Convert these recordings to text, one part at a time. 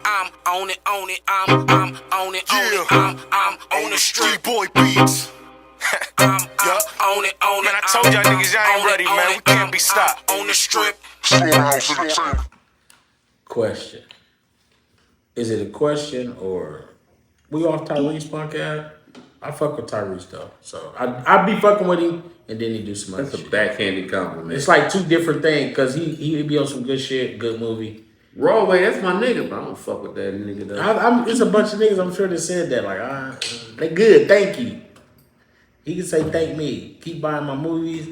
I'm on it, I'm on it, I'm on the street boy beats. I'm on it, man. I told y'all niggas y'all ain't ready, man. We can't be stopped. On the strip. Question. Is it a question or we off Tyrese podcast? I fuck with Tyrese though. So I be fucking with him and then he do some other shit. That's a backhanded compliment. It's like two different things because he be on some good shit, good movie. Raw way, that's my nigga, but I don't fuck with that nigga though. It's a bunch of niggas I'm sure that said that like they good, thank you. He can say thank me. Keep buying my movies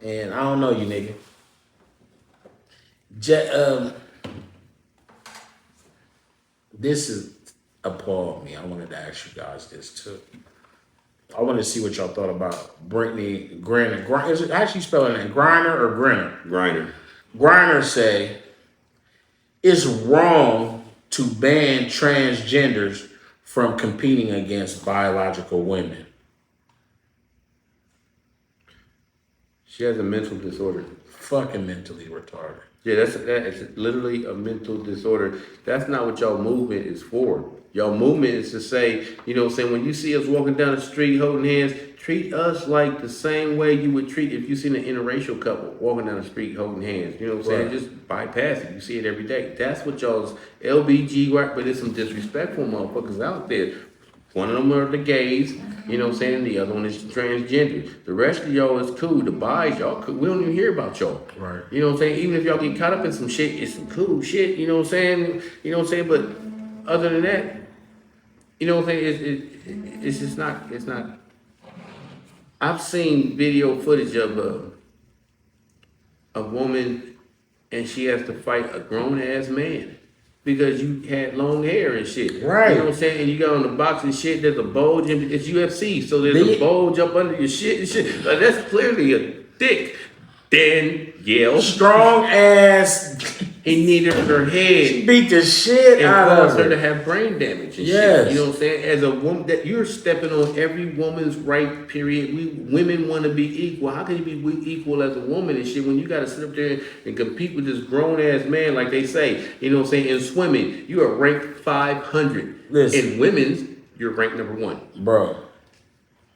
and I don't know you nigga. This is appalled me. I wanted to ask you guys this too. I want to see what y'all thought about Brittany Griner. Is it actually spelling it Griner or Griner? Griner. Griner say it's wrong to ban transgenders from competing against biological women. She has a mental disorder. Fucking mentally retarded. Yeah, it's literally a mental disorder. That's not what y'all movement is for. Y'all movement is to say, you know what I'm saying, when you see us walking down the street holding hands, treat us like the same way you would treat if you seen an interracial couple walking down the street holding hands. You know what I'm saying? Just bypass it. You see it every day. That's what y'all's LBG, right? But there's some disrespectful motherfuckers out there. One of them are the gays, you know what I'm saying? The other one is the transgender. The rest of y'all is cool. The bis, y'all cool. We don't even hear about y'all. Right. You know what I'm saying? Even if y'all get caught up in some shit, it's some cool shit, you know what I'm saying? You know what I'm saying? But other than that, you know what I'm saying? It's just not, it's not. I've seen video footage of a woman and she has to fight a grown ass man. Because you had long hair and shit. Right. You know what I'm saying? And you got on the box and shit, there's a bulge, and it's UFC, so there's a bulge up under your shit and shit. Like, that's clearly a thick Danielle. Strong ass. He needed her head. She beat the shit and out of caused her to have brain damage and shit. You know what I'm saying? As a woman, that you're stepping on every woman's right, period. We women want to be equal. How can you be equal as a woman and shit when you got to sit up there and compete with this grown ass man, like they say? You know what I'm saying? In swimming, you are ranked 500. Listen. In women's, you're ranked number 1. Bro,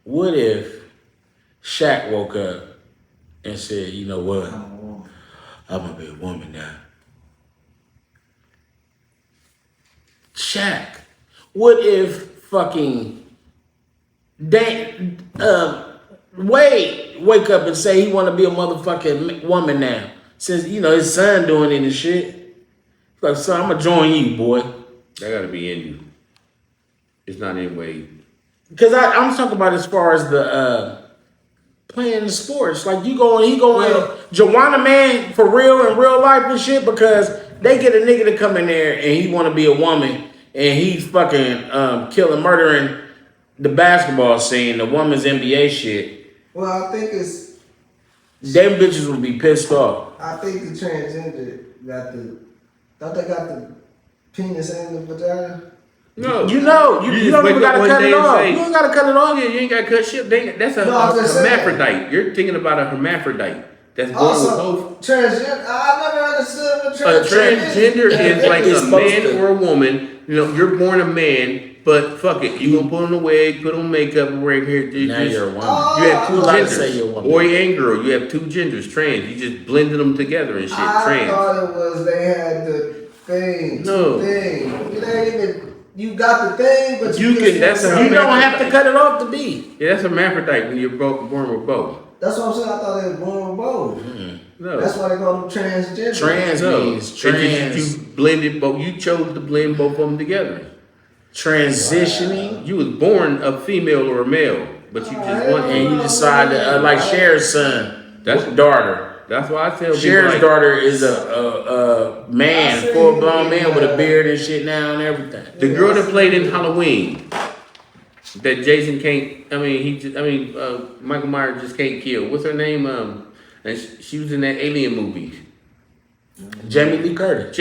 what if Shaq woke up and said, you know what? I'm gonna be a woman now. Shaq. What if fucking Wade wake up and say he want to be a motherfucking woman now? Since, you know, his son doing it and shit. Like, son, I'm gonna join you, boy. That gotta be in you. It's not in Wade. Because I'm talking about as far as the playing the sports. Like, he going Joanna man for real in real life and shit, because they get a nigga to come in there and he want to be a woman and he's fucking killing, murdering the basketball scene, the women's NBA shit. Well, I think it's... Them bitches would be pissed off. I think the transgender don't they got the penis and the vagina? No. You don't even gotta cut it off. You don't gotta cut it off. Yeah, you ain't gotta cut shit. That's a hermaphrodite. You're thinking about a hermaphrodite. That's born with both. Transgender. I never understood what transgender is like a man or a woman. You know, you're born a man, but fuck it, you gonna put on a wig, put on makeup, and wear hair. Now you're a woman. You have two genders, say you're a woman. boy and girl. You have two genders, trans. You just blended them together and shit. Trans. I thought it was they had the thing. No. Thing. It ain't even. You got the thing, but you can. That's a you don't have to cut it off to be. Yeah, that's a hermaphrodite when you're born with both. That's what I'm saying. I thought they were born with both. Mm-hmm. No. That's why they call them transgender. Trans means trans. You blended both. You chose to blend both of them together. Transitioning. Wow. You was born a female or a male, but you just want, and you decide to like Cher's son, daughter. That's why I tell people, Cher's daughter is a man, full blown man with a beard and shit now and everything. The girl that played in Halloween, that Jason can't. Michael Myers just can't kill. What's her name? And she was in that Alien movie. Jamie Lee Curtis.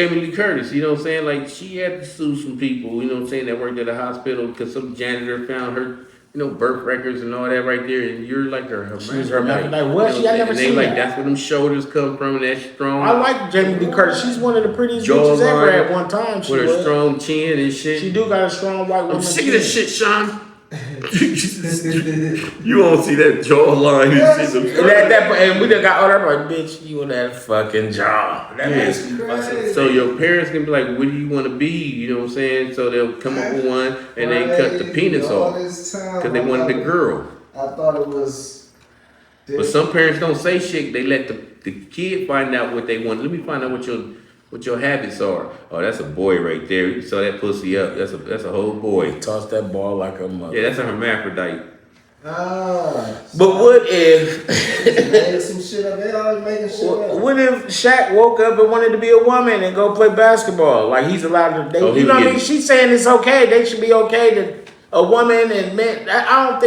You know what I'm saying? Like, she had to sue some people, you know what I'm saying, that worked at a hospital because some janitor found her birth records and all that right there, and you're like her hermaphrodite. She's hermaphrodite. What? I never and they seen like that. that's where them shoulders come from, and that strong. I like Jamie Lee Curtis. She's one of the prettiest bitches ever at one time. She with her was. strong chin and shit. She do got a strong white woman. I'm sick of this shit, Sean. You won't see that jawline and shit. And we done got all that like, bitch, you and that fucking jaw. That makes me fucking. So your parents can be like, what do you want to be? You know what I'm saying? So they'll come up with one and they cut the penis off because they wanted the girl. I thought it was. But some parents don't say shit. They let the kid find out what they want. Let me find out what your habits are. Oh, that's a boy right there. You saw that pussy up. That's a whole boy. Toss that ball like a mother. Yeah, that's a hermaphrodite. But what if made some shit up? They always making shit up. what if Shaq woke up and wanted to be a woman and go play basketball? Like he's allowed to. You know what I mean? She's saying it's okay. They should be okay to a woman and men. I don't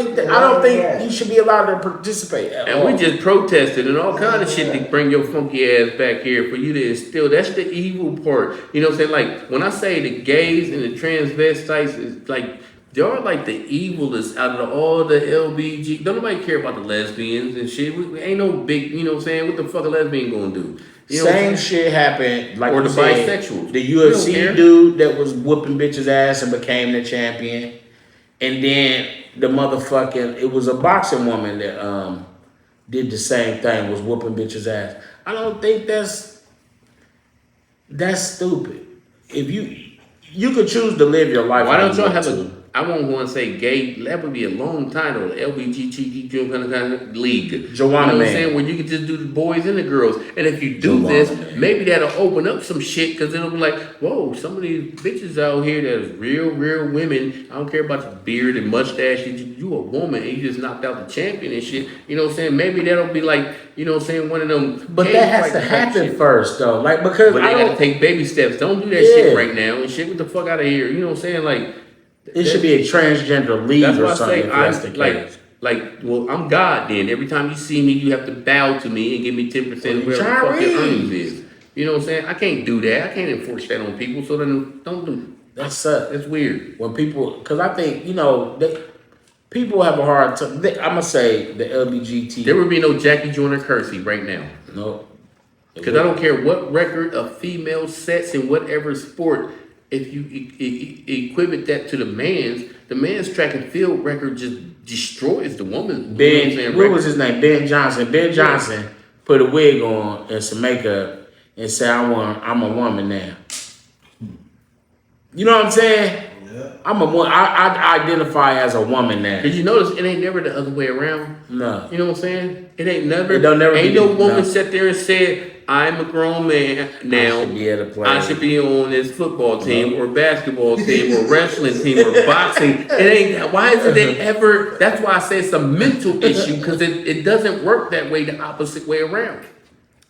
think you should be allowed to participate at all. And we just protested and all kind of shit to bring your funky ass back here for you to instill. That's the evil part. You know what I'm saying? Like when I say the gays and the transvestites is like. Y'all like the evilest out of all the LBG. Don't nobody care about the lesbians and shit. We ain't no big, you know what I'm saying? What the fuck a lesbian gonna do? You know Same shit happened, like or you the said, bisexuals. The UFC dude that was whooping bitches' ass and became the champion. And then the motherfucking, it was a boxing woman that did the same thing, was whooping bitches' ass. I don't think that's stupid. If you could choose to live your life. Why don't y'all have I won't want to say gay. That would be a long title. LBGTQ kind of league. Joanna, you know what I'm saying? Where you can just do the boys and the girls. And if you do this, maybe that'll open up some shit because it'll be like, whoa, some of these bitches out here that's real women. I don't care about your beard and mustache. You a woman and you just knocked out the champion and shit. You know what I'm saying? Maybe that'll be like, you know what I'm saying, one of them. But that has to happen first, though. Like because they got to take baby steps. Don't do that shit right now and shit. Get the fuck out of here. You know what I'm saying? Like. It should be a transgender league or something. Well, I'm God then. Every time you see me, you have to bow to me and give me 10% of whatever the fuck your earnings is. You know what I'm saying? I can't do that. I can't enforce that on people, so then don't do it. That's weird. When people, because I think, people have a hard time. I'm going to say the LGBT. There would be no Jackie Joyner Kersey right now. No. Because I don't care what record a female sets in whatever sport. If you equate that to the man's track and field record just destroys the woman. What was his name? Ben Johnson. Ben Johnson put a wig on and some makeup and said, I'm a woman now. You know what I'm saying? Yeah. I identify as a woman now. Did you notice it ain't never the other way around? No. You know what I'm saying? It ain't never. Ain't no woman sat there and said, I'm a grown man now. I should be on this football team or basketball team or wrestling team or boxing. It ain't. Why isn't it ever? That's why I say it's a mental issue because it doesn't work that way. The opposite way around.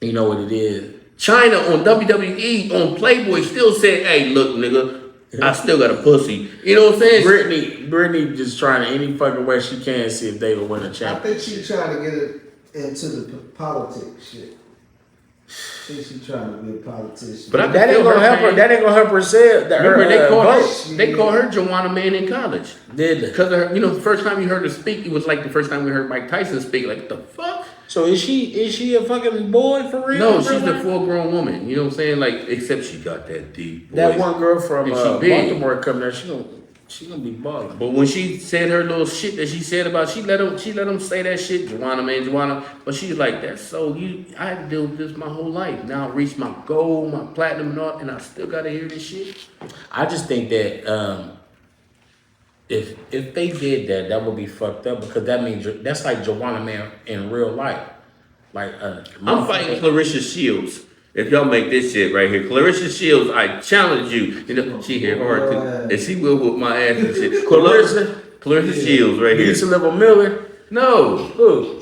You know what it is? China on WWE on Playboy still said, "Hey, look, nigga, I still got a pussy." You know what I'm saying? Brittany just trying to any fucking way she can see if they will win a championship. I think she's trying to get it into the politics shit. I think she's trying to be a politician. But that ain't gonna help her. That ain't gonna help her sell. They call her Joanna Man in college. Did they? Because the first time you heard her speak, it was like the first time we heard Mike Tyson speak. Like, what the fuck? So is she a fucking boy for real? No, she's a full-grown woman. You know what I'm saying? Like, except she got that deep voice. That one girl from Baltimore come there. She gonna be balling. But when she said her little shit that she said about, she let them say that shit, Joanna Man, Joanna. But she's like, that's so I had to deal with this my whole life. Now I reached my goal, my platinum and all, and I still gotta hear this shit. I just think that if they did that would be fucked up because that means that's like Joanna Man in real life. Like I'm fighting Clarissa Shields. If y'all make this shit right here, Clarissa Shields, I challenge you. She hit hard too, and she will whoop my ass and shit. Clarissa Shields right here. Lisa Level Miller. No. Who?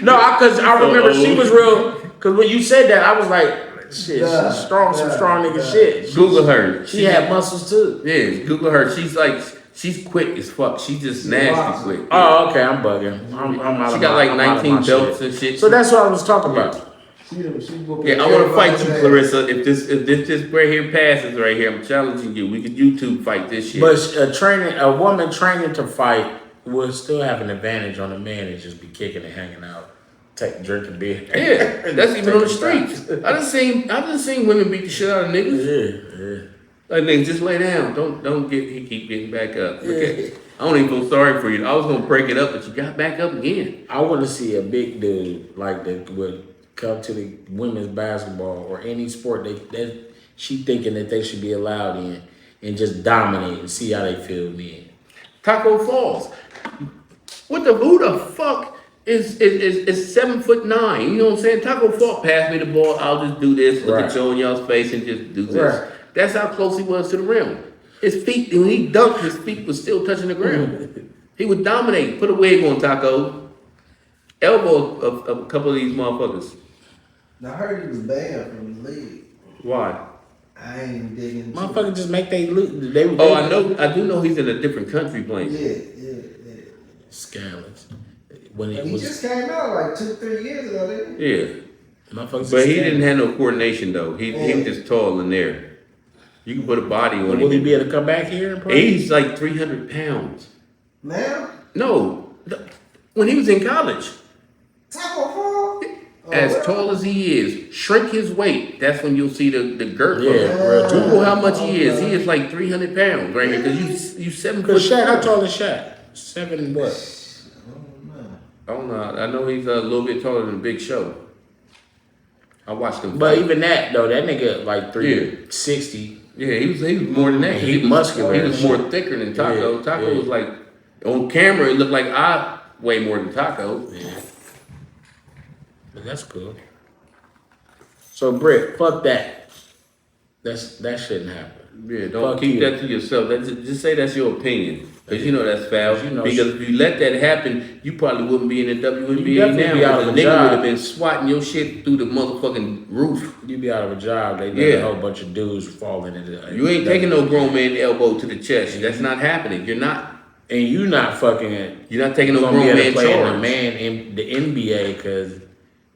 No, because I remember she was real. Because when you said that, I was like, shit, she's strong, some strong nigga shit. Google her. She had muscles too. Yeah, Google her. She's quick as fuck. She's just nasty quick. Oh, okay, I'm bugging. She got like 19 belts and shit. So that's what I was talking about. Yeah, I want to fight you, Clarissa. If this right here passes right here, I'm challenging you. We could YouTube fight this shit. But a woman training to fight We'll still have an advantage on the man and just be kicking and hanging out, drinking beer. Yeah, that's even on the streets. I done seen women beat the shit out of niggas. Yeah. Like niggas, just lay down. Don't he keep getting back up. Okay. I don't even feel sorry for you. I was gonna break it up, but you got back up again. I want to see a big dude like that would come to the women's basketball or any sport that she thinking that they should be allowed in and just dominate and see how they feel then. Taco Falls. Who the fuck is 7'9"? You know what I'm saying? Taco Falls, pass me the ball. I'll just do this. Look at you in y'all's face and just do this. Right. That's how close he was to the rim. His feet, when he dunked, his feet was still touching the ground. He would dominate. Put a wig on, Taco. Elbow a couple of these motherfuckers. I heard he was banned from the league. Why? I ain't digging. Motherfuckers just make they look. I do know he's in a different country playing. Yeah. Scandalous. When But it he was, just came out like 2-3 years ago, didn't he? Yeah. motherfuckers. But he scandalous. didn't have no coordination though. He was just tall in there. You can put a body on him. Will he be able to come back here and play? He's like 300 pounds. Now? No, when he was in college. Taco Fall? As tall as he is, shrink his weight. That's when you'll see the girth. Yeah, real talk. Google how much he is. He is like 300 pounds right here. Because you 7 foot. Cause Shaq, how tall is Shaq? 7 what? I don't know. I know he's a little bit taller than Big Show. I watched him. But fight. even that though, that nigga like 360. Yeah, he was more than that. He muscular He and was shit. more thicker than Taco. Yeah, Taco yeah. was like on camera. It looked like I way more than Taco. Yeah. But that's cool. So Britt, fuck that. That shouldn't happen. Yeah, don't Fuck keep you. that to yourself. Just say that's your opinion. Because you know that's foul. You know because if you let that happen, you probably wouldn't be in the You WNBA definitely now. be out of The a nigga job. would have been swatting your shit through the motherfucking roof. You be out of a job. They let Yeah. a whole bunch of dudes falling into. You ain't taking no grown man elbow to the chest. That's not happening. You're not. And you not fucking it. You're not taking You no gonna be grown able to man play in the charge. man in the NBA because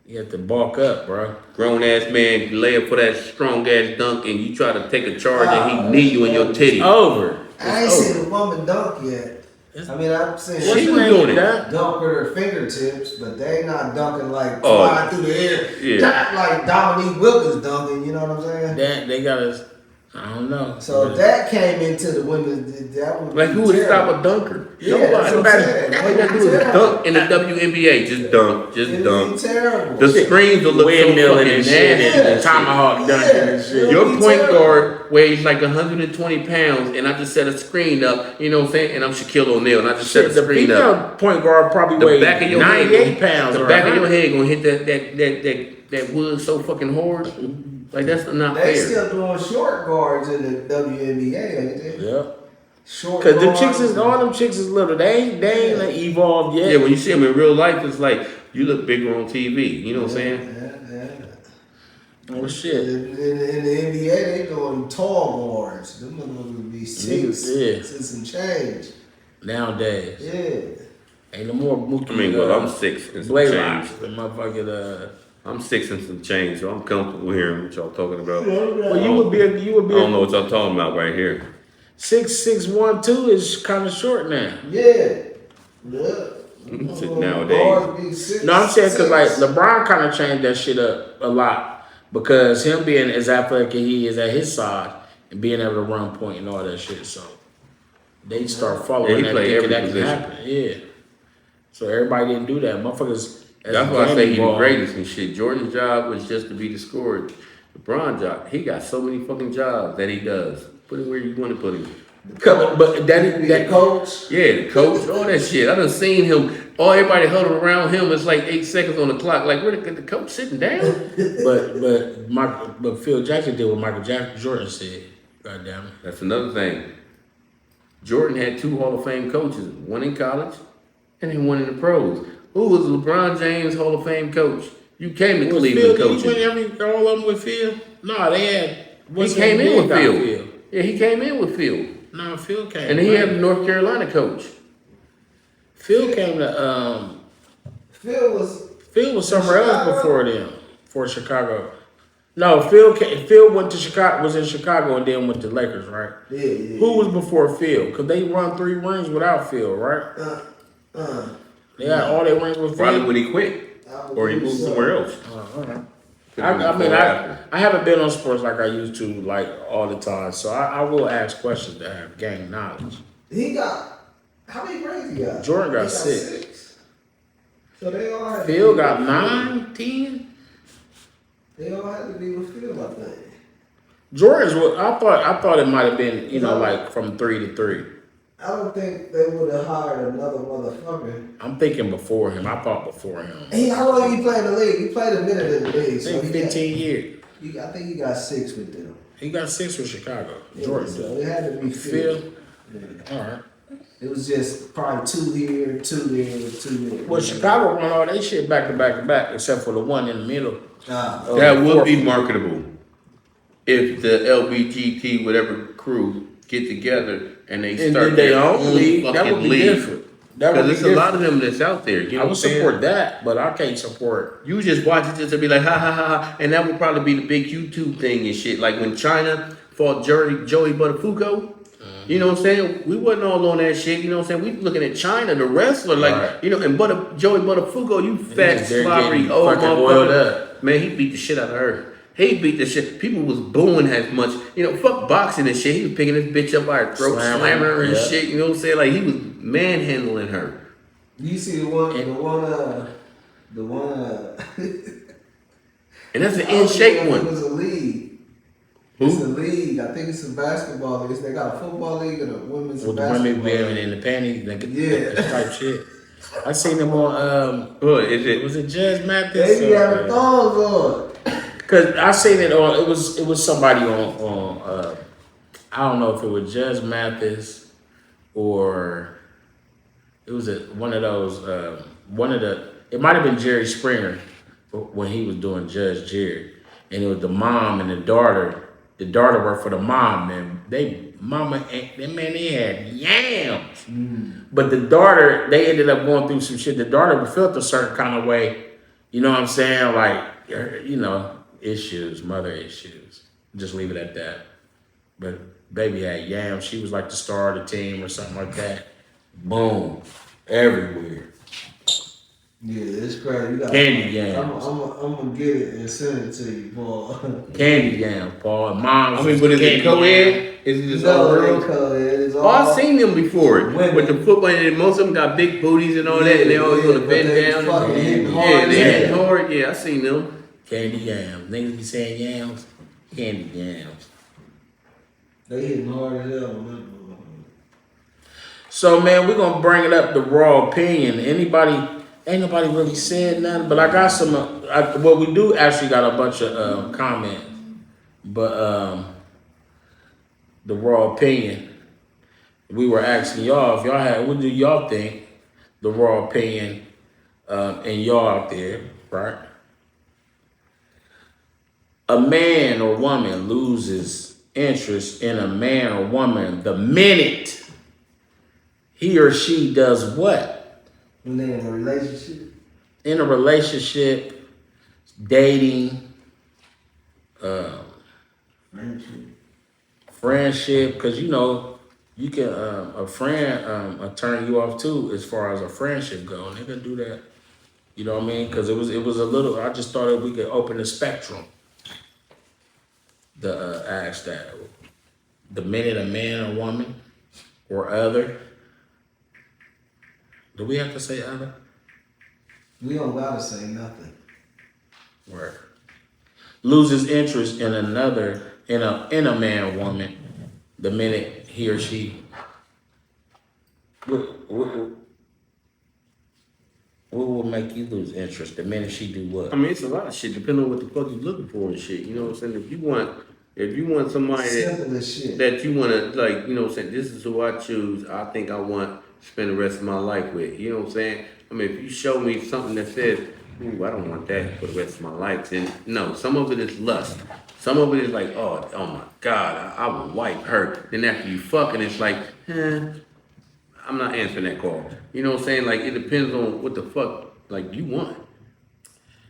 you have to bulk up, bro. Grown ass man lay up for that strong ass dunk, and you try to take a charge, and he knee you in your titty. It's over. I ain't It's seen a woman dunk yet. I mean, I've seen She What's was her doing name, it. Doc? dunk with her fingertips, but they not dunking like Oh, flying through the air. yeah. Not like Dominique Wilkins dunking, you know what I'm saying? That they got us. I don't know. So if that came into the women's, that would Like be who would terrible. stop a dunker? Yeah, that's what I'm saying. All you gotta do is dunk in the WNBA. Just dunk. Just It'd dunk. be terrible. The screens will look so Windmilling fucking and shit, nasty. and tomahawk dunking and shit. Your It'll be point terrible. guard weighs like 120 pounds, and I just set a screen up. You know what I'm saying? And I'm Shaquille O'Neal, and I just set Shit, a the screen up. female point guard probably The weighs back of your 98 head, pounds. the or back of your 100. head gonna hit that wood so fucking hard. Like that's not They fair. still doing short guards in the WNBA, ain't they? Yeah. Short Cause them guards. chicks is all them chicks is little. They ain't like, evolved yet. Yeah, when you see them in real life, it's like you look bigger on TV. You know what I'm saying? Oh shit. In the NBA, they doing tall guards. Them motherfuckers would be six, Yeah. six and change. Nowadays, Yeah. ain't no more Mookie. I mean, well, I'm 6 and some Blaylock, change. the motherfucking. I'm 6 and some change, so I'm comfortable hearing what y'all talking about. Well, you would be. I don't know what y'all talking about right here. 6'1", 2" is kind of short now. Yeah. Shit nowadays. Guards be six, No, I'm saying because like six. LeBron kind of changed that shit up a lot because him being as athletic as he is at his side and being able to run point and all that shit. So they start following Yeah, he that play thinking every that can position. happen. Yeah. So everybody didn't do that. Motherfuckers. as That's the why I game say he's the evolved- greatest and shit. Jordan's job was just to be the scorer. LeBron's job, he got so many fucking jobs that he does. Put him where you want to put him. But Be the coach. Yeah, the coach, all that shit. I done seen him. All everybody huddled around him. It's like 8 seconds on the clock. Like, where the coach sitting down? but Phil Jackson did what Michael Jordan said. God damn it. That's another thing. Jordan had 2 Hall of Fame coaches, one in college and then one in the pros. Who was LeBron James Hall of Fame coach? You came to Was Cleveland Phil, did he coaching. win all of them with Phil? No, they had. He came in with Phil. Yeah, he came in with Phil. No, Phil came. And then he had the North Carolina coach. Phil came to Phil was somewhere else Chicago? before them, for Chicago. No, Phil went to Chicago, was in Chicago and then went to Lakers, right? yeah. Who was before Phil? Cause they run 3 rings without Phil, right? Yeah, all they rings was Probably filled. when he quit, or he moved somewhere else. I mean, I haven't been on sports like I used to, like all the time. So I will ask questions to have game knowledge. He got how many rings he got? Jordan got He 6. So they all had Phil to be got with 9, 10. They all had to be with Phil, I think. Jordan's what I thought it might have been, you know, like from 3 to 3. I don't think they would have hired another motherfucker. I'm thinking before him. I thought before him. How long he played in the league? He played a minute in the league. I think 15 years. I think he got 6 with them. He got 6 with Chicago. Yeah, Jordan. so it had to be Phil. Yeah. All right. It was just probably 2 here, 2 there, 2 there. Well, Chicago won all they shit back to back to back, except for the one in the middle. That would be marketable if the LBGT whatever crew get together and they start then their own own league. That fucking would be league. different. That would Because be there's a lot different. of them that's out there. You know I would what I'm saying? support that, but I can't support. You just watch it just to be like ha ha ha ha, and that would probably be the big YouTube thing and shit. Like when China fought Joey Buttafuoco. You know what I'm saying? We wasn't all on that shit. You know what I'm saying? We looking at China, the wrestler, like Right. you know, and Joey Buttafuoco, you fat just there slobbery getting old fucking oiled motherfucker. up. Man, he beat the shit out of her. He beat the shit. People was booing as much. You know, fuck boxing and shit. He was picking this bitch up by her throat, slamming her and yeah. shit. You know what I'm saying? Like he was manhandling her. You see the one. And that's an in shape It one. was a league. Who? It's a league. I think it's a basketball league. They got a football league and a women's With the basketball women wearing league. in the panties, like, Yeah. type shit. I seen them on What is it? was it Judge Mathis? They be having thongs on. Cause I seen it on. It was somebody on. I don't know if it was Judge Mathis or it was one of those. It might have been Jerry Springer when he was doing Judge Jerry, and it was the mom and the daughter. The daughter worked for the mom, and they had yams. But the daughter, they ended up going through some shit. The daughter felt a certain kind of way. You know what I'm saying? Like, you know, issues, mother issues. Just leave it at that. But baby had yams. She was like the star of the team or something like that. Boom. Everywhere. Yeah, it's crazy. You got Candy yams. I'm gonna get it and send it to you, boy. Candy yams, Paul. And mom's I mean, but is it candy co-ed? yams. Is it just all No, it ain't girls? co-ed. It's Oh, all I've seen them before women. with the football, and most of them got big booties and all that, and they always gonna but bend they down. fucking hitting hard. Yeah, they Yeah. hitting hard. Yeah, I seen them. Candy yams. Niggas be saying yams. Candy yams. They hitting hard as hell, man. So man, we're gonna bring it up the raw opinion. Ain't nobody really said nothing, but I got some. Well, we do actually got a bunch of comments, but the raw opinion. We were asking y'all if y'all had. What do y'all think? The raw opinion, and y'all out there, right? A man or woman loses interest in a man or woman the minute he or she does what? When they in a relationship, In a relationship, dating, friendship, because you know, you can a friend turn you off too as far as a friendship go, and they can do that. You know what I mean? Because it was a little. I just thought that we could open the spectrum. The ask that the minute a man or woman or other. Do we have to say other? we don't gotta say nothing. Word. Loses interest in another in a man or woman the minute he or she. What will make you lose interest the minute she do what? I mean, it's a lot of shit depending on what the fuck you're looking for and shit. You know what I'm saying? If you want somebody Simple as shit. that you want to, like, you know what I'm saying, this is who I choose, I think I want to spend the rest of my life with. You know what I'm saying? I mean, if you show me something that says, ooh, I don't want that for the rest of my life, then no, some of it is lust. Some of it is like, oh my God, I would wipe her. Then after you fucking, it's like, I'm not answering that call. You know what I'm saying? Like, it depends on what the fuck, like, you want.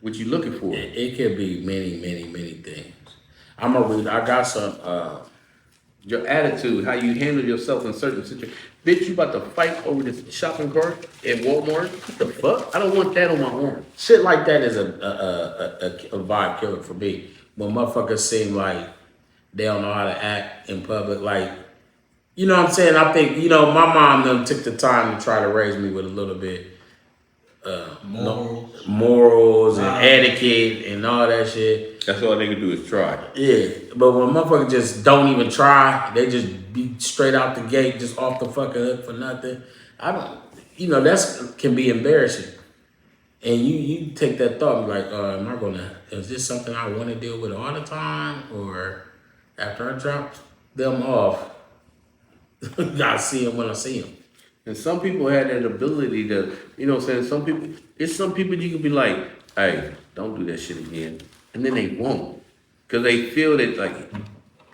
What you looking for. It could be many, many, many things. I'm gonna read. I got some Your attitude, how you handle yourself in certain situations. Bitch, you about to fight over this shopping cart at Walmart? What the fuck? I don't want that on my arm. Shit like that is a vibe killer for me. When motherfuckers seem like they don't know how to act in public, like, you know what I'm saying? I think, my mom them took the time to try to raise me with a little bit morals and etiquette and all that shit. That's all they can do is try. Yeah, but when motherfuckers just don't even try, they just be straight out the gate, just off the fucking hook for nothing. I don't, that's can be embarrassing. And you take that thought and be like, is this something I want to deal with all the time? Or after I drop them off, I see them when I see them. And some people had that ability to, some people you can be like, hey, don't do that shit again. And then they won't. Because they feel that, like,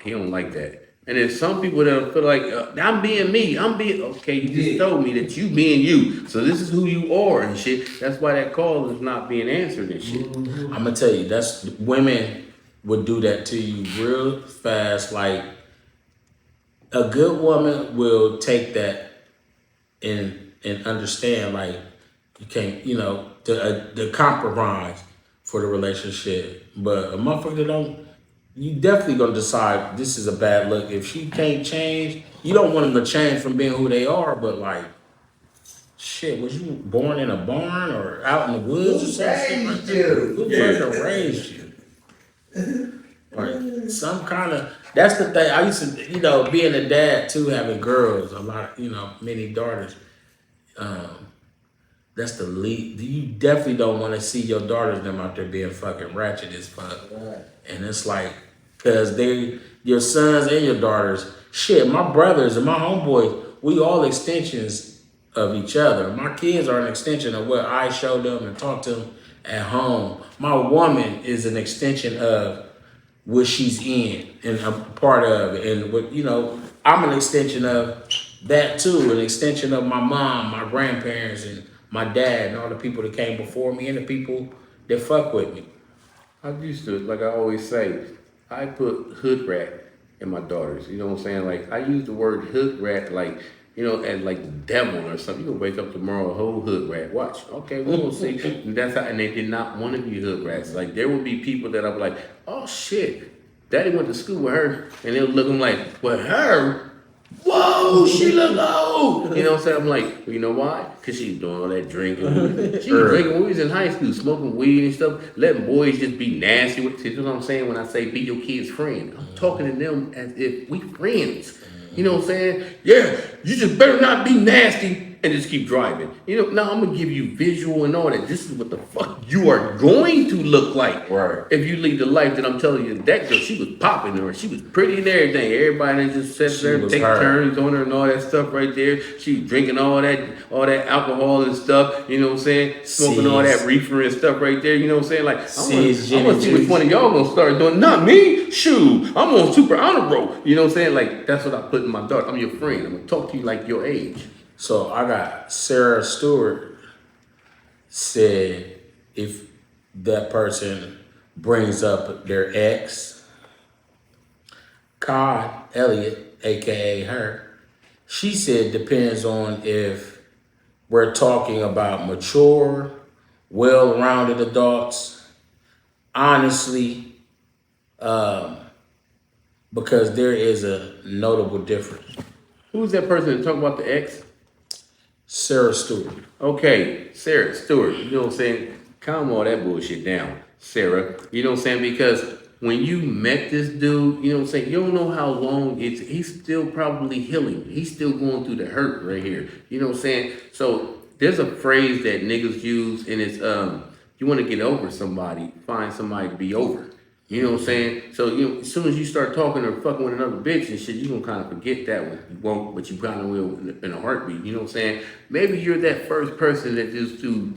he don't like that. And then some people that feel like, I'm being me. Okay, you just told me that you being you. So this is who you are and shit. That's why that call is not being answered and shit. I'm going to tell you, women would do that to you real fast. Like, a good woman will take that and understand, like, you can't, the compromise for the relationship. But a motherfucker that don't, you definitely gonna decide this is a bad look. If she can't change, you don't want them to change from being who they are, but like, shit, was you born in a barn or out in the woods or something? Who fucking raised you? Like, some kind of, that's the thing. I used to, being a dad too, having girls, a lot, many daughters. That's the lead. You definitely don't want to see your daughters them out there being fucking ratchet as fuck. Right. And it's like, cause your sons and your daughters, shit, my brothers and my homeboys, we all extensions of each other. My kids are an extension of what I show them and talk to them at home. My woman is an extension of what she's in and a part of, and what I'm an extension of that too, an extension of my mom, my grandparents, and my dad, and all the people that came before me, and the people that fuck with me. I used to, like I always say, I put hood rat in my daughters. You know what I'm saying? Like, I use the word hood rat like, as like the devil or something. You can wake up tomorrow, a whole hood rat. Watch. Okay, we will see. And and they did not want to be hood rats. Like, there will be people that I'm like, oh shit, daddy went to school with her. And they'll look at them like, with her? Whoa, she look old. You know what I'm saying? I'm like, well, you know why? Because she's doing all that drinking. She was drinking when we was in high school, smoking weed and stuff, letting boys just be nasty. You know what I'm saying? When I say be your kid's friend, I'm talking to them as if we friends. You know what I'm saying? Yeah, you just better not be nasty and just keep driving. Now I'm going to give you visual and all that. This is what the fuck you are going to look like. Right. If you lead the life that I'm telling you, that girl, she was popping her. She was pretty and everything. Everybody just sat there and take turns on her and all that stuff right there. She was drinking all that alcohol and stuff. You know what I'm saying? Smoking all that reefer and stuff right there. You know what I'm saying? Like, I want to see which one of y'all gonna start doing. Not me. Shoot, I'm on super honor roll. You know what I'm saying? Like, that's what I put in my daughter. I'm your friend. I'm gonna talk to you like your age. So I got Sarah Stewart said if that person brings up their ex, Kai Elliott, aka her, she said depends on if we're talking about mature, well-rounded adults. Honestly, because there is a notable difference. Who's that person talking about the ex? Sarah Stewart. Okay, Sarah Stewart. You know what I'm saying? Calm all that bullshit down, Sarah. You know what I'm saying? Because when you met this dude, you know what I'm saying? You don't know how long he's still probably healing. He's still going through the hurt right here. You know what I'm saying? So there's a phrase that niggas use, and it's you want to get over somebody, find somebody to be over. You know what I'm saying? So, as soon as you start talking or fucking with another bitch and shit, you're going to kind of forget that one. You won't, but you kind of will in a heartbeat. You know what I'm saying? Maybe you're that first person that just to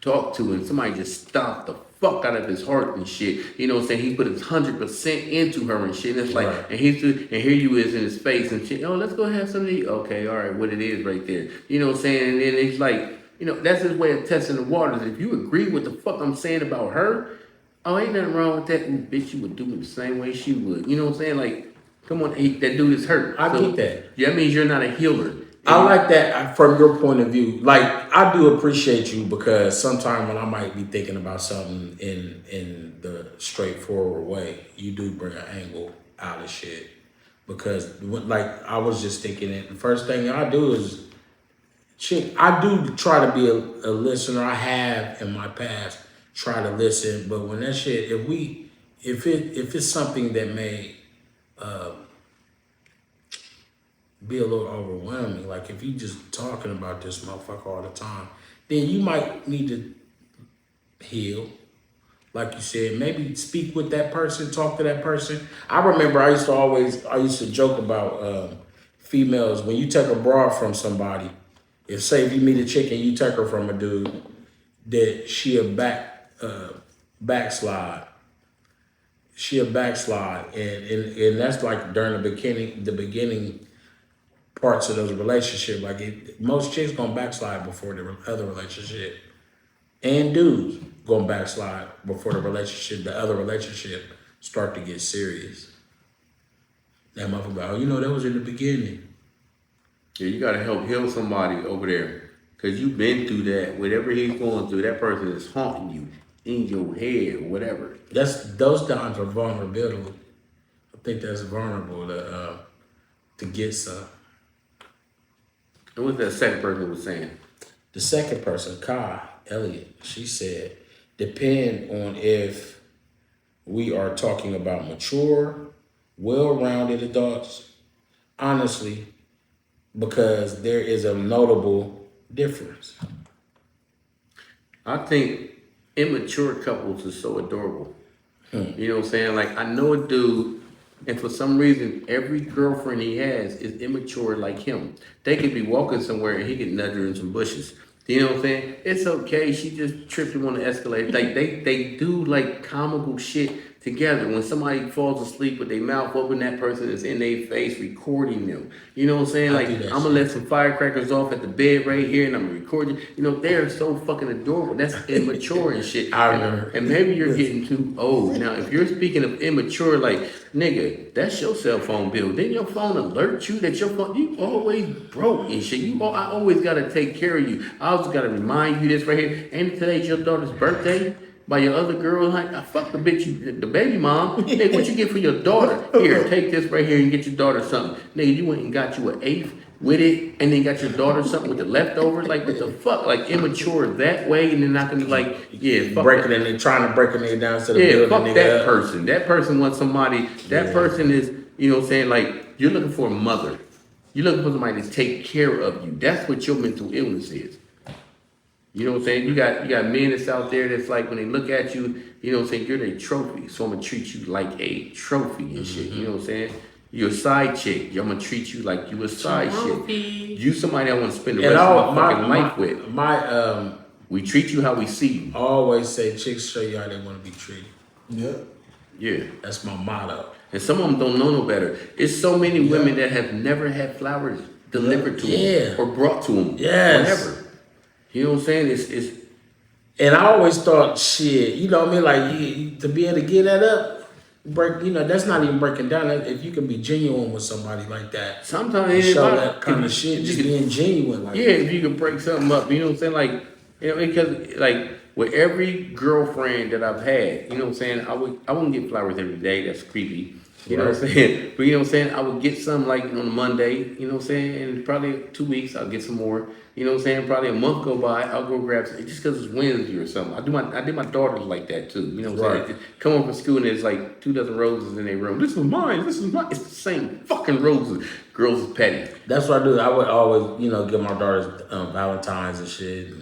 talk to and somebody just stopped the fuck out of his heart and shit. You know what I'm saying? He put his 100% into her and shit. And it's like, right. And here you is in his face and shit. Oh, let's go have something to eat. Okay, all right, what it is right there. You know what I'm saying? And then it's like, that's his way of testing the waters. If you agree with the fuck I'm saying about her, oh, ain't nothing wrong with that. Ooh, bitch, you would do it the same way she would. You know what I'm saying? Like, Come on, that dude is hurt. I get that. Yeah, that means you're not a healer. I like that from your point of view. Like, I do appreciate you because sometimes when I might be thinking about something in the straightforward way, you do bring an angle out of shit. Because, like, I was just thinking it. The first thing I do is, I do try to be a listener. I have in my past try to listen, but when that shit, if it's something that may be a little overwhelming, like if you just talking about this motherfucker all the time, then you might need to heal. Like you said, maybe speak with that person, talk to that person. I remember I used to joke about females, when you take a bra from somebody, if you meet a chick and you take her from a dude, that she'll backslide. She'll backslide. And that's like during the beginning parts of those relationships. Like most chicks gonna backslide before the other relationship. And dudes gonna backslide before the other relationship start to get serious. That motherfucker, that was in the beginning. Yeah, you gotta help heal somebody over there. Cause you've been through that. Whatever he's going through, that person is haunting you in your head or whatever. Those times are vulnerability. I think that's vulnerable to get some. And what's that second person was saying? The second person, Kai Elliott, she said, depend on if we are talking about mature, well-rounded adults, honestly, because there is a notable difference. I think immature couples are so adorable. You know what I'm saying? Like, I know a dude, and for some reason, every girlfriend he has is immature like him. They could be walking somewhere and he could nudge her in some bushes. You know what I'm saying? It's okay. She just tripped him on the escalator. Like they do like comical shit together. When somebody falls asleep with their mouth open, that person is in their face recording them. You know what I'm saying? Like, I'm gonna let some firecrackers off at the bed right here, and I'm gonna record you. They are so fucking adorable. That's immature and shit. I remember. And maybe you're getting too old. Now, if you're speaking of immature, like, nigga, that's your cell phone bill. Didn't your phone alert you that your phone, you always broke and shit. I always gotta take care of you. I always gotta remind you this right here. Ain't today's your daughter's birthday? By your other girl, like, I fuck the bitch, the baby mom. Nigga, what you get for your daughter? Here, take this right here and get your daughter something. Nigga, you went and got you an eighth with it, and then got your daughter something with the leftovers. Like, what the fuck? Like, immature that way, and then not gonna, like, yeah, fuck breaking it and trying to break a nigga down to the building. Fuck that person. That person wants somebody. That person is, you know what I'm saying? Like, you're looking for a mother. You're looking for somebody to take care of you. That's what your mental illness is. You know what I'm saying? You got men that's out there that's like, when they look at you, you know what I'm saying, you're their trophy. So I'm gonna treat you like a trophy and shit. You know what I'm saying? You're a side chick. I'm gonna treat you like you a side chick. You somebody I want to spend the rest of my fucking life with. We treat you how we see you. I always say chicks show you how they want to be treated. Yeah. That's my motto. And some of them don't know no better. It's so many women that have never had flowers delivered to them or brought to them. Whatever. You know what I'm saying? It's and I always thought, shit, you know what I mean? Like, to be able to get that up, that's not even breaking down. If you can be genuine with somebody like that. Sometimes show that kind of shit, just being genuine. Like, if you can break something up, you know what I'm saying? Like, because, like, with every girlfriend that I've had, you know what I'm saying? I wouldn't get flowers every day. That's creepy. You know what I'm saying? But you know what I'm saying? I would get some like on a Monday, you know what I'm saying? And probably 2 weeks, I'll get some more. You know what I'm saying? Probably a month go by, I'll go grab some, just because it's Wednesday or something. I did my daughters like that too. You know what I'm saying? Come home from school and there's like 2 dozen roses in their room. This is mine. It's the same fucking roses. Girls is petty. That's what I do. I would always, give my daughters Valentine's and shit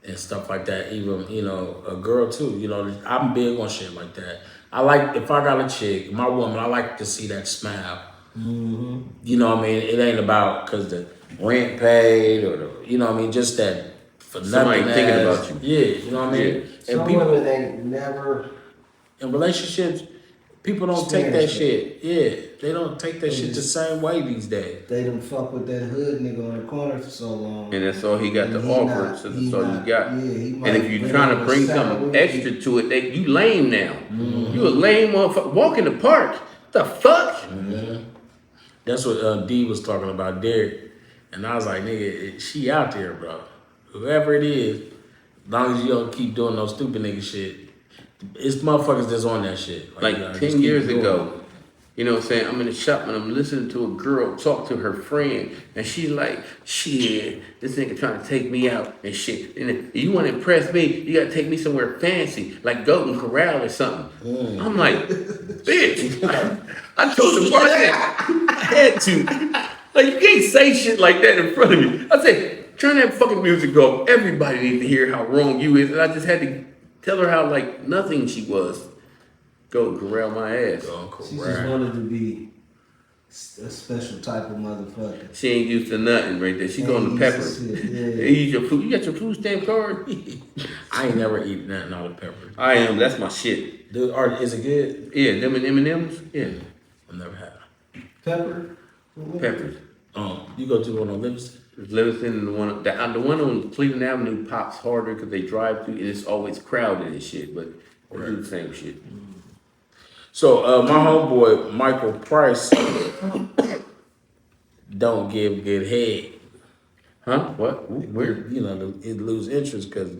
and stuff like that. Even, a girl too. I'm big on shit like that. I like, if I got a chick, my woman, I like to see that smile. Mm-hmm. You know what I mean? It ain't about because the rent paid or just that for somebody nothing. Thinking about you. Yeah, you know what I mean? Yeah. And some women ain't never in relationships. People don't take that shit. Yeah, they don't take that shit the same way these days. They done fuck with that hood nigga on the corner for so long. And that's all he got to offer, so that's all you got. And if you're trying to bring something extra to it, you lame now. Mm-hmm. You a lame motherfucker. Walk in the park. the fuck? Yeah. That's what D was talking about, Derek. And I was like, nigga, she out there, bro. Whoever it is, as long as you don't keep doing no stupid nigga shit, it's motherfuckers that's on that shit. Like you gotta 10 just keep years doing ago, you know what I'm saying? I'm in the shop and I'm listening to a girl talk to her friend, and she's like, shit, this nigga trying to take me out and shit. And if you want to impress me, you gotta take me somewhere fancy, like Golden Corral or something. I'm like, bitch. I told the bartender I had to. Like, you can't say shit like that in front of me. I said, turn that fucking music off. Everybody needs to hear how wrong you is. And I just had to tell her how, like, nothing she was. Go corral my ass. She just wanted to be a special type of motherfucker. She ain't used to nothing right there. She going to pepper. Eat your food. You got your food stamp card? I ain't never eaten nothing out of pepper. I am. That's my shit. Dude, is it good? Yeah, them and M&M's? Yeah. I've never had Pepper? Peppers. You go to the one on Livingston? Livingston and the one on Cleveland Avenue pops harder because they drive through and it's always crowded and shit, but they do the same shit. So my homeboy Michael Price don't give good head. Huh? What? Where? You know, it lose interest because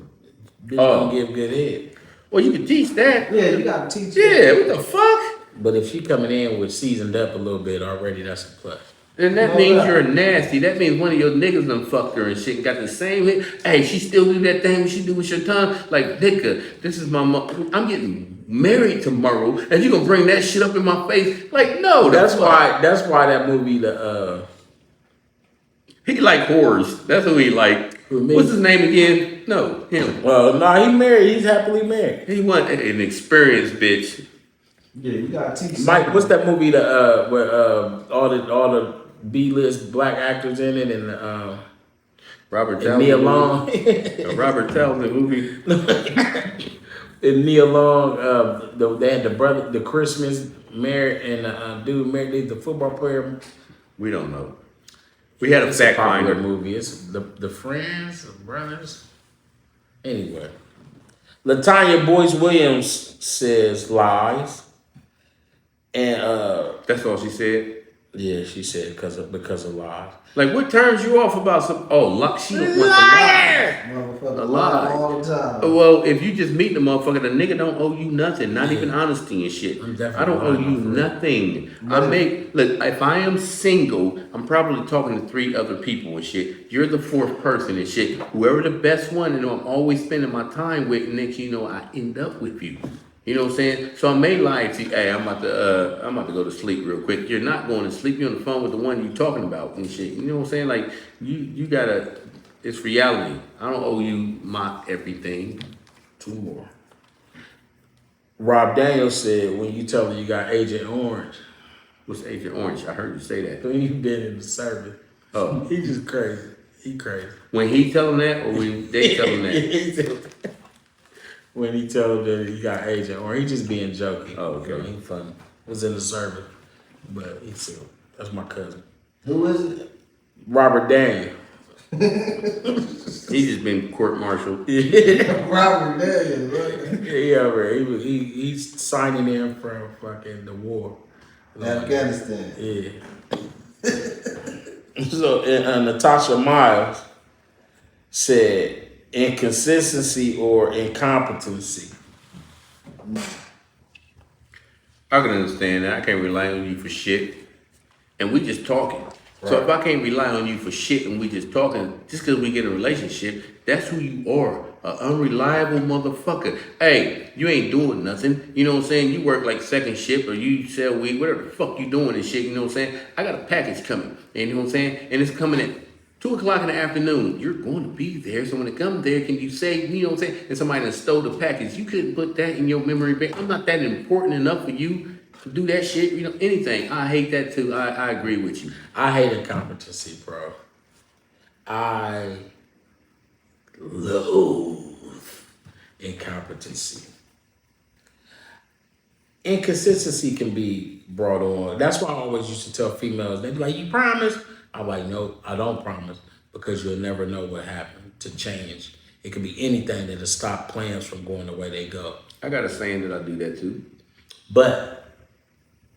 bitch don't give good head. Well, you can teach that. Yeah, you gotta teach Yeah, what the fuck? But if she coming in with seasoned up a little bit already, that's a plus. Then that means you're nasty. That means one of your niggas done fucked her and shit. Got the same hit. Hey, she still do that thing when she do with your tongue. Like, nigga, this is my mom. I'm getting married tomorrow, and you gonna bring that shit up in my face? Like, no. That's why that movie, he like horrors. That's who he like. Who, me? What's his name again? No, him. Well, no, he married. He's happily married. He wasn't an experienced bitch. Yeah, you gotta teach. Mike, what's that movie where all the B-list black actors in it and Robert and Townsend. Nia Long. A Robert Townsend movie. And Nia Long, they had the brother, the Christmas married, and dude married the football player. We don't know. We had a It's fact a popular finder. movie. It's the Friends, the Brothers. Anyway, Latanya Boyce Williams says lies, and That's all she said. yeah, she said because of lies. Like, what turns you off about some? Oh, she don't want to lie. Motherfucker A lie. all the time. Well, if you just meet the motherfucker, the nigga don't owe you nothing, not even honesty and shit. I'm definitely I don't owe you lying for real. nothing. Look, if I am single, I'm probably talking to 3 other people and shit. You're the 4th person and shit. Whoever the best one, I'm always spending my time with, and next you know, I end up with you. You know what I'm saying? So I may lie to you, hey, I'm about to go to sleep real quick. You're not going to sleep. You're on the phone with the one you're talking about and shit. You know what I'm saying? Like, you gotta, it's reality. I don't owe you my everything. 2 more. Rob Daniels said when you tell her you got Agent Orange, What's Agent Orange? I heard you say that. when you been in the service, Oh, he just crazy. He crazy. when he tell him that or when they tell him that? When he told that he got Agent Orange, he just being jokey. Oh, okay. He funny. Was in the service, but he said that's my cousin. Who is it? Robert Daniel. He just been court-martialed. Robert Daniels, right? Yeah, he's signing in for fucking the war. Afghanistan. Yeah. So Natasha Miles said inconsistency or incompetency. I can understand that. I can't rely on you for shit. And we just talking. So if I can't rely on you for shit and we just talking, just because we get in a relationship, that's who you are. An unreliable motherfucker. Hey, you ain't doing nothing. You know what I'm saying? You work like second shift or you sell weed, whatever the fuck you doing and shit, you know what I'm saying? I got a package coming. You know what I'm saying? And it's coming at 2 o'clock in the afternoon. You're going to be there. So when it comes there, can you say, you know what I'm saying? And somebody that stole the package, you couldn't put that in your memory bank. I'm not that important enough for you to do that shit, you know, anything. I hate that too. I agree with you. I hate incompetency, bro. I loathe incompetency. Inconsistency can be brought on. That's why I always used to tell females, they be like, you promise? I'm like, no, I don't promise, because you'll never know what happened to change. It could be anything that'll stop plans from going the way they go. I got a saying that I do that too. But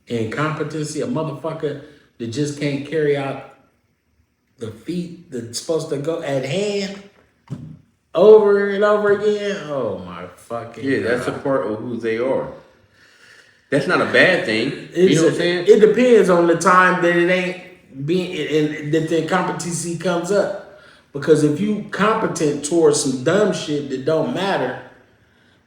incompetency, a motherfucker that just can't carry out the feat that's supposed to go at hand over and over again. Oh my fucking Yeah, that's a God. part of who they are. That's not a bad thing. You know what I'm saying? It depends on the time that it ain't being and that the incompetency comes up. Because if you competent towards some dumb shit that don't matter,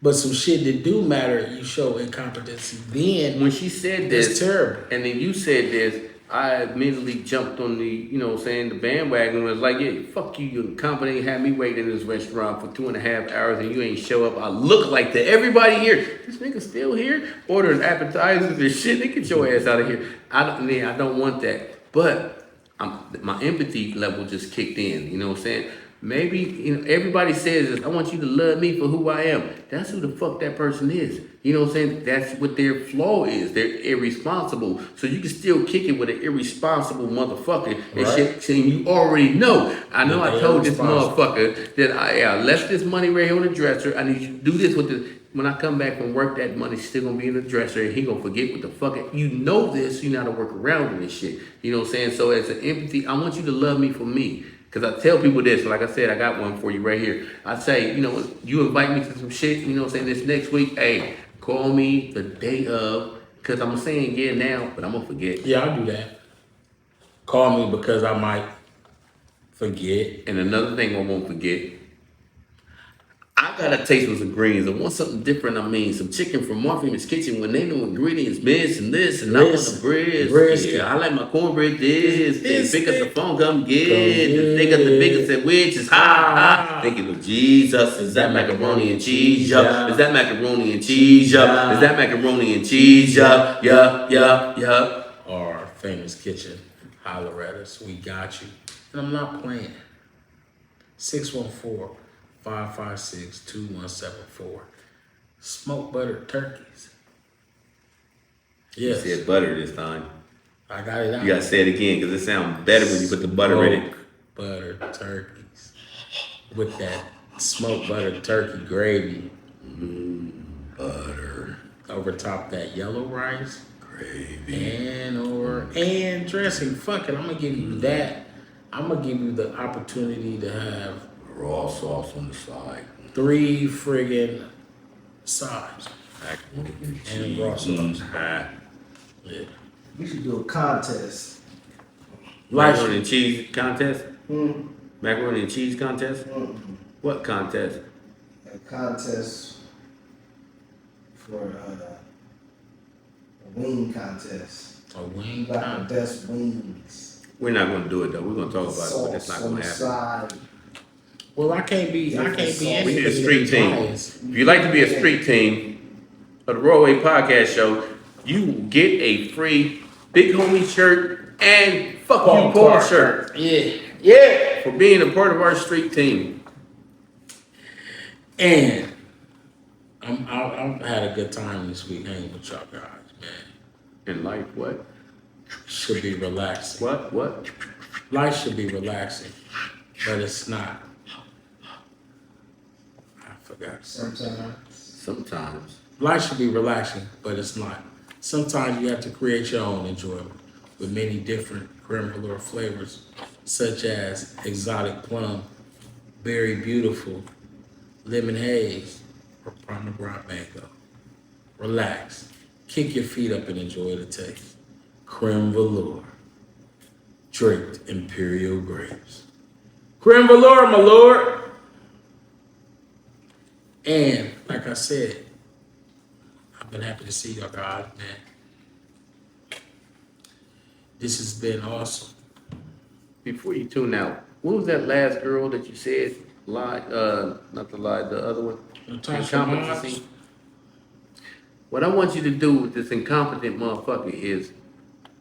but some shit that do matter, you show incompetency. Then When she said this, it's terrible. and then you said this, I immediately jumped on the, you know what I'm saying, the bandwagon and was like, yeah, fuck you, you incompetent, had me waiting in this restaurant for 2.5 hours and you ain't show up. I look like that. Everybody here, this nigga still here, ordering appetizers and shit, they get your ass out of here. I don't want that. But my empathy level just kicked in, you know what I'm saying? Maybe, you know, everybody says this, I want you to love me for who I am. That's who the fuck that person is. You know what I'm saying? That's what their flaw is. They're irresponsible. So you can still kick it with an irresponsible motherfucker and Right. shit, saying you already know. I know That I they told this irresponsible. motherfucker that I left this money right here on the dresser. I need you to do this with the, when I come back from work, that money's still gonna be in the dresser and he gonna forget what the fuck, you know this, you know how to work around this shit. You know what I'm saying? So as an empathy, I want you to love me for me. Cause I tell people this, like I said, I got one for you right here. I say, you know, you invite me to some shit, you know what I'm saying, this next week, hey, call me the day of, cause I'm saying yeah now, but I'm gonna forget. Yeah, I'll do that. Call me because I might forget. And another thing I won't forget, I gotta taste with some greens. I want something different. I mean, some chicken from Martha's Kitchen when they know ingredients, this and this, and I want the brisket. Yeah, I like my cornbread this. They pick up the phone, come get it. They got the biggest sandwiches. Ha ha. Thank you, Lord Jesus. Is that macaroni and cheese? Yeah. Is that macaroni and cheese? Yeah. Is that macaroni and cheese? Yeah. Yeah. Yeah. Yeah. Or Famous Kitchen, holler at us. We got you. And I'm not playing. 614-556-2174. Smoked buttered turkeys. You Yes, said butter this time. I got it out. You gotta say it again because it sounds better when you put the butter in it. Smoked buttered turkeys. With that smoked buttered turkey gravy. Butter. Over top that yellow rice. Gravy. And dressing. Fuck it, I'm gonna give you that. I'm gonna give you the opportunity to have Raw sauce on the side. 3 friggin' sides Macaroni and and cheese. raw sauce. Yeah. We should do a contest. Macaroni and cheese contest? Hmm. Macaroni and cheese contest? What contest? A contest for a wing contest. A wing Got the contest. best wings. We're not gonna do it though. We're gonna talk about it, but that's not Sauce on gonna the happen. side. Well, I can't be We need a anything street team. biased. If you'd like to be a street team of the Roadway Podcast Show, you get a free Big Homie shirt and fuck you Paul shirt Yeah. for being a part of our street team. And I've had a good time this week hanging with y'all guys, man. In life, what? Should be relaxing. What? Life should be relaxing, but it's not. I forgot. Sometimes. Life should be relaxing, but it's not. Sometimes you have to create your own enjoyment with many different creme brulee flavors, such as exotic plum, berry beautiful, lemon haze, or pomegranate mango. Relax, kick your feet up and enjoy the taste. Creme velour, draped imperial grapes. Creme velour, my lord. And like I said, I've been happy to see y'all guys, man. This has been awesome. Before you tune out, what was that last girl that you said lied? Not the lie, the other one. Natasha Incompetency. Mars. What I want you to do with this incompetent motherfucker is,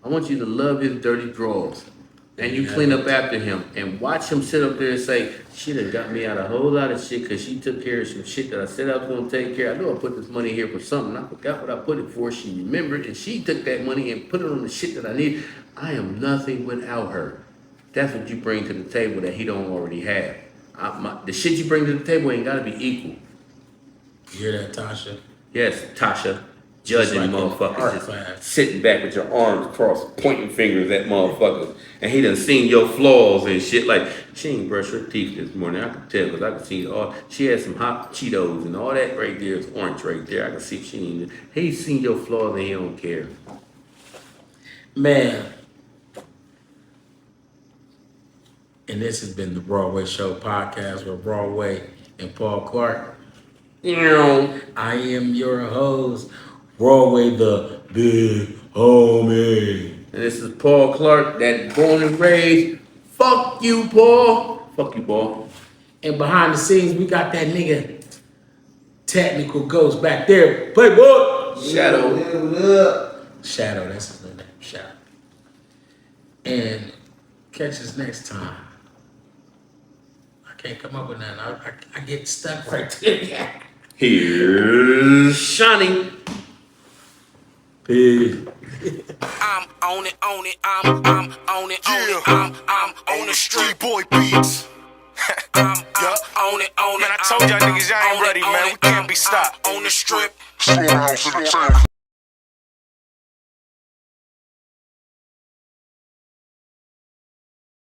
I want you to love his dirty drawers. And you clean up after him and watch him sit up there and say, she done got me out a whole lot of shit because she took care of some shit that I said I was going to take care of. I know I put this money here for something. I forgot what I put it for. She remembered and she took that money and put it on the shit that I need. I am nothing without her. That's what you bring to the table that he don't already have. The shit you bring to the table ain't got to be equal. You hear that, Tasha? Yes, Tasha. judging It's like an motherfuckers, art just class. sitting back with your arms crossed, pointing fingers at motherfuckers. And he done seen your flaws and shit. Like, she ain't brushed her teeth this morning. I could tell because I could see all. She had some hot Cheetos and all that right there is orange right there. I can see she ain't. He's seen your flaws and he don't care. Man. And this has been the Broadway Show podcast with Broadway and Paul Clark. I am your host, Broadway the Big Homie. And this is Paul Clark, that born and raised. Fuck you, Paul. Fuck you, Paul. And behind the scenes, we got that nigga, Technical Ghost back there. Playboy. Shadow. What up? Shadow, that's his new name, Shadow. And catch us next time. I can't come up with nothing. I get stuck right there. Here's Shawnee. Peace. I'm on it, on it, I'm on it, on it, I'm on the street boy beats. I'm on it, on it. Man, I told y'all niggas y'all ain't ready, man. We can't be stopped on the strip.